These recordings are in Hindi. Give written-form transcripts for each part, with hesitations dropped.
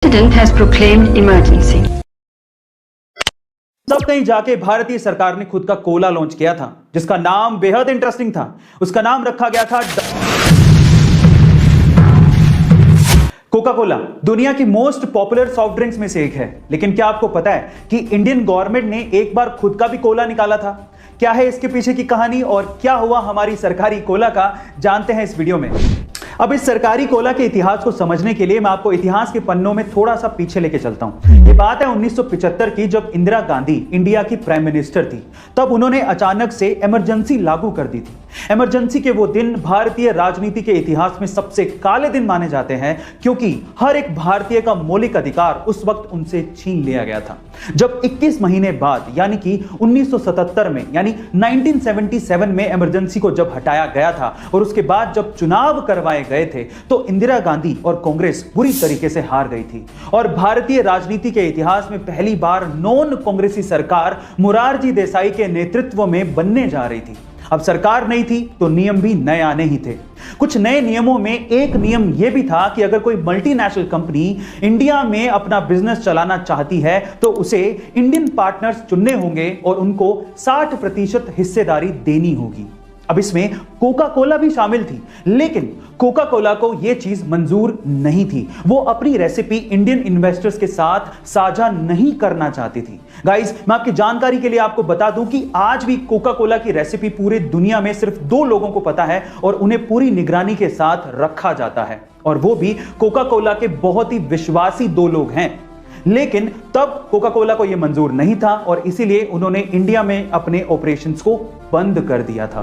President has proclaimed emergency. तब कहीं जाके भारतीय सरकार ने खुद का कोला लॉन्च किया था जिसका नाम बेहद इंटरेस्टिंग था। उसका नाम रखा गया था कोका कोला। दुनिया की मोस्ट पॉपुलर सॉफ्ट ड्रिंक्स में से एक है, लेकिन क्या आपको पता है कि इंडियन गवर्नमेंट ने एक बार खुद का भी कोला निकाला था? क्या है इसके पीछे की कहानी और क्या हुआ हमारी सरकारी कोला का, जानते हैं इस वीडियो में। अब इस सरकारी कोला के इतिहास को समझने के लिए मैं आपको इतिहास के पन्नों में थोड़ा सा पीछे लेके चलता हूं। ये बात है 1975 की, जब इंदिरा गांधी इंडिया की प्राइम मिनिस्टर थी। तब उन्होंने अचानक से इमरजेंसी लागू कर दी थी। इमरजेंसी के वो दिन भारतीय राजनीति के इतिहास में सबसे काले दिन माने जाते हैं, क्योंकि हर एक भारतीय का मौलिक अधिकार उस वक्त उनसे छीन लिया गया था। जब 21 महीने बाद यानी कि 1977 में यानी 1977 में इमरजेंसी को जब हटाया गया था और उसके बाद जब चुनाव करवाए गए थे, तो इंदिरा गांधी और कांग्रेस बुरी तरीके से हार गई थी और भारतीय राजनीति के इतिहास में पहली बार नॉन कांग्रेसी सरकार मोरारजी देसाई के नेतृत्व में बनने जा रही थी। अब सरकार नहीं थी तो नियम भी नए आने ही थे। कुछ नए नियमों में एक नियम यह भी था कि अगर कोई मल्टीनेशनल कंपनी इंडिया में अपना बिजनेस चलाना चाहती है तो उसे इंडियन पार्टनर्स चुनने होंगे और उनको 60% हिस्सेदारी देनी होगी। अब इसमें कोका कोला भी शामिल थी, लेकिन कोका कोला को यह चीज मंजूर नहीं थी। वो अपनी रेसिपी इंडियन इन्वेस्टर्स के साथ साझा नहीं करना चाहती थी। गाइस, मैं आपकी जानकारी के लिए आपको बता दूं कि आज भी कोका कोला की रेसिपी पूरे दुनिया में सिर्फ 2 लोगों को पता है और उन्हें पूरी निगरानी के साथ रखा जाता है, और वो भी कोका कोला के बहुत ही विश्वासी 2 लोग हैं। लेकिन तब कोका कोला को यह मंजूर नहीं था और इसीलिए उन्होंने इंडिया में अपने ऑपरेशंस को बंद कर दिया था।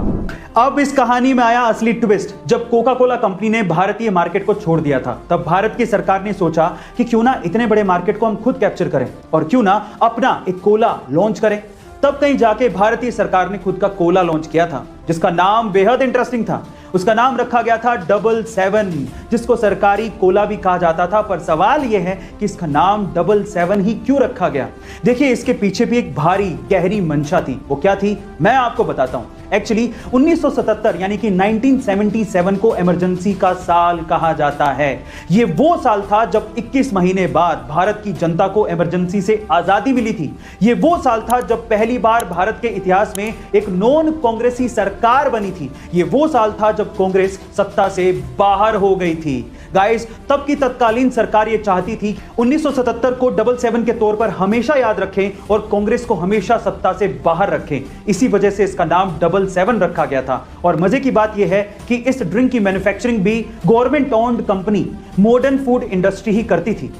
अब इस कहानी में आया असली ट्विस्ट। जब कोका कोला कंपनी ने भारतीय मार्केट को छोड़ दिया था, तब भारत की सरकार ने सोचा कि क्यों ना इतने बड़े मार्केट को हम खुद कैप्चर करें और क्यों ना अपना एक कोला लॉन्च करें। तब कहीं जाके भारतीय सरकार ने खुद का कोला लॉन्च किया था जिसका नाम बेहद इंटरेस्टिंग था। उसका नाम रखा गया था 77, जिसको सरकारी कोला भी कहा जाता था। पर सवाल यह है कि इसका नाम 77 ही क्यों रखा गया? देखिए, इसके पीछे भी एक भारी गहरी मंशा थी। वो क्या थी, मैं आपको बताता हूं। एक्चुअली 1977 यानी कि 1977 को इमरजेंसी का साल कहा जाता है। ये वो साल था जब 21 महीने बाद भारत की जनता को इमरजेंसी से आजादी मिली थी। ये वो साल था जब पहली बार भारत के इतिहास में एक नॉन कांग्रेसी सरकार बनी थी। ये वो साल था जब कांग्रेस सत्ता से बाहर हो गई थी। गाइस, तब की तत्कालीन सरकार ये चाहती थी 1977 को 77 के तौर पर हमेशा याद रखें और कांग्रेस को हमेशा सत्ता से बाहर रखें। इसी वजह से इसका नाम 77 रखा गया था। और मजे की बात यह है कि इस ड्रिंक की मैन्युफैक्चरिंग भी government owned company modern food industry ही करती थी।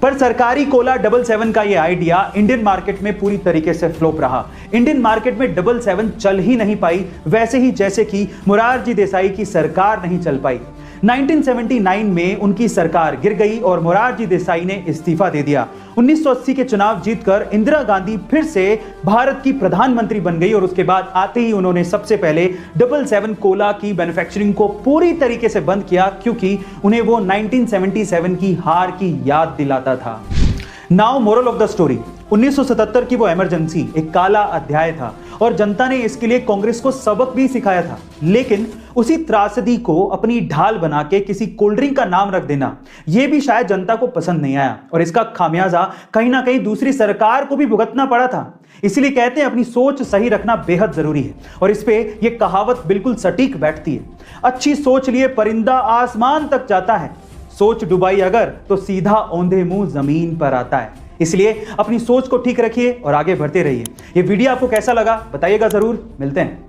पर सरकारी कोला 77 का यह आइडिया इंडियन मार्केट में पूरी तरीके से फ्लॉप रहा। इंडियन मार्केट में 77 चल ही नहीं पाई, वैसे ही जैसे कि मोरारजी देसाई की सरकार नहीं चल पाई। 1979 में उनकी सरकार गिर गई और मोरारजी देसाई ने इस्तीफा दे दिया। 1980 के चुनाव जीतकर इंदिरा गांधी फिर से भारत की प्रधानमंत्री बन गई और उसके बाद आते ही उन्होंने सबसे पहले 77 कोला की मैन्युफैक्चरिंग को पूरी तरीके से बंद किया, क्योंकि उन्हें वो 1977 की हार की याद दिलाता था। Now moral of the story, 1977 की वो इमरजेंसी एक काला अध्याय था और जनता ने इसके लिए कांग्रेस को सबक भी सिखाया था। लेकिन उसी त्रासदी को अपनी ढाल बना के किसी कोल्ड ड्रिंक का नाम रख देना, यह भी शायद जनता को पसंद नहीं आया और इसका खामियाजा कहीं ना कहीं दूसरी सरकार को भी भुगतना पड़ा था। इसीलिए कहते हैं अपनी सोच सही रखना बेहद जरूरी है, और इस पे यह कहावत बिल्कुल सटीक बैठती है। अच्छी सोच लिए परिंदा आसमान तक जाता है, सोच डुबाई अगर तो सीधा औंधे मुंह जमीन पर आता है। इसलिए अपनी सोच को ठीक रखिए और आगे बढ़ते रहिए। ये वीडियो आपको कैसा लगा बताइएगा जरूर। मिलते हैं।